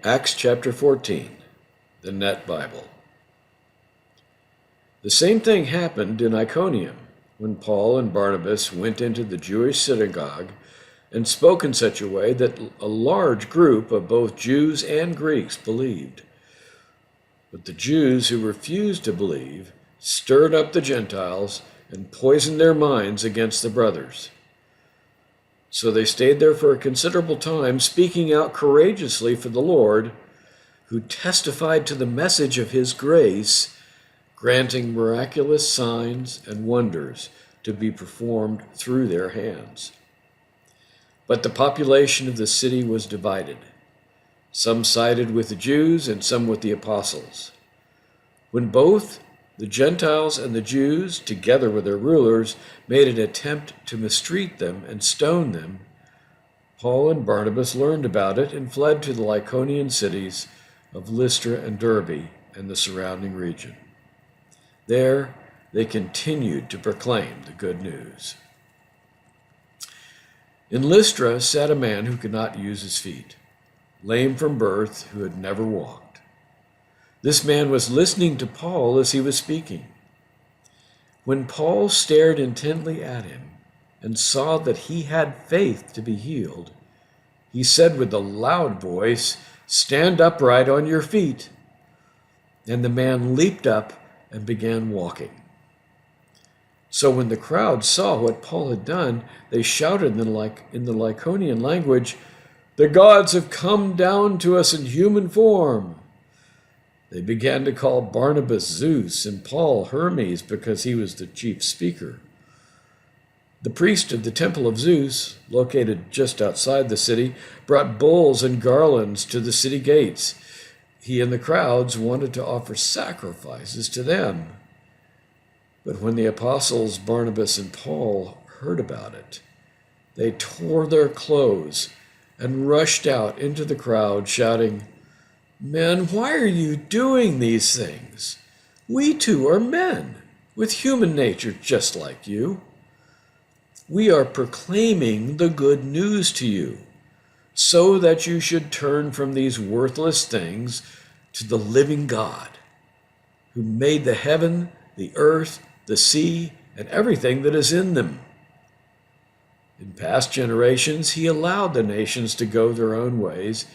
Acts chapter 14, the Net Bible. The same thing happened in Iconium when Paul and Barnabas went into the Jewish synagogue and spoke in such a way that a large group of both Jews and Greeks believed. But the Jews who refused to believe stirred up the Gentiles and poisoned their minds against the brothers. So they stayed there for a considerable time, speaking out courageously for the Lord, who testified to the message of his grace, granting miraculous signs and wonders to be performed through their hands. But the population of the city was divided. Some sided with the Jews and some with the apostles. When both the Gentiles and the Jews, together with their rulers, made an attempt to mistreat them and stone them, Paul and Barnabas learned about it and fled to the Lycaonian cities of Lystra and Derbe and the surrounding region. There they continued to proclaim the good news. In Lystra sat a man who could not use his feet, lame from birth, who had never walked. This man was listening to Paul as he was speaking. When Paul stared intently at him and saw that he had faith to be healed, he said with a loud voice, "Stand upright on your feet." And the man leaped up and began walking. So when the crowd saw what Paul had done, they shouted in the Lycaonian language, "The gods have come down to us in human form." They began to call Barnabas Zeus and Paul Hermes because he was the chief speaker. The priest of the temple of Zeus, located just outside the city, brought bulls and garlands to the city gates. He and the crowds wanted to offer sacrifices to them. But when the apostles Barnabas and Paul heard about it, they tore their clothes and rushed out into the crowd, shouting, "Men, why are you doing these things? We too are men, with human nature just like you. We are proclaiming the good news to you, so that you should turn from these worthless things to the living God, who made the heaven, the earth, the sea, and everything that is in them. In past generations, he allowed the nations to go their own ways,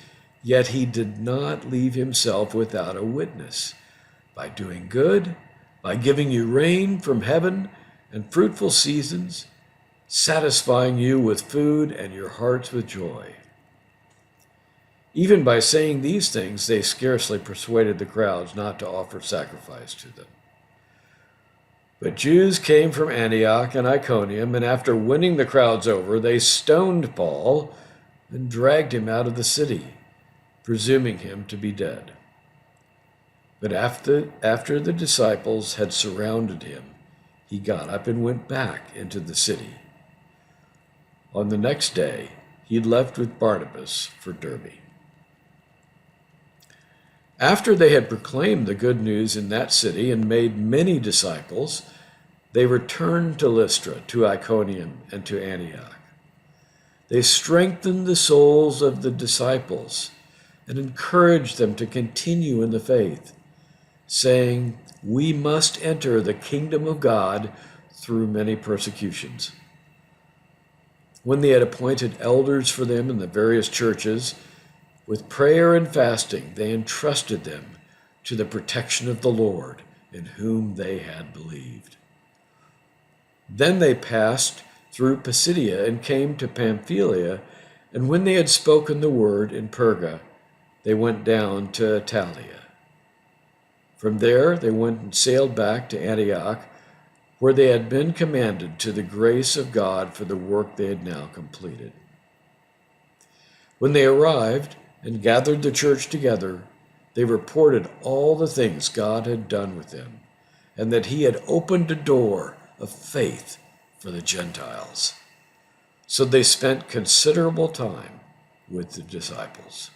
yet he did not leave himself without a witness, by doing good, by giving you rain from heaven and fruitful seasons, satisfying you with food and your hearts with joy." Even by saying these things, they scarcely persuaded the crowds not to offer sacrifice to them. But Jews came from Antioch and Iconium, and after winning the crowds over, they stoned Paul and dragged him out of the city, presuming him to be dead. But after the disciples had surrounded him, he got up and went back into the city. On the next day, he left with Barnabas for Derbe. After they had proclaimed the good news in that city and made many disciples, they returned to Lystra, to Iconium, and to Antioch. They strengthened the souls of the disciples and encouraged them to continue in the faith, saying, "We must enter the kingdom of God through many persecutions." When they had appointed elders for them in the various churches, with prayer and fasting, they entrusted them to the protection of the Lord, in whom they had believed. Then they passed through Pisidia and came to Pamphylia, and when they had spoken the word in Perga, they went down to Italia. From there they went and sailed back to Antioch, where they had been commended to the grace of God for the work they had now completed. When they arrived and gathered the church together, they reported all the things God had done with them, and that he had opened a door of faith for the Gentiles. So they spent considerable time with the disciples.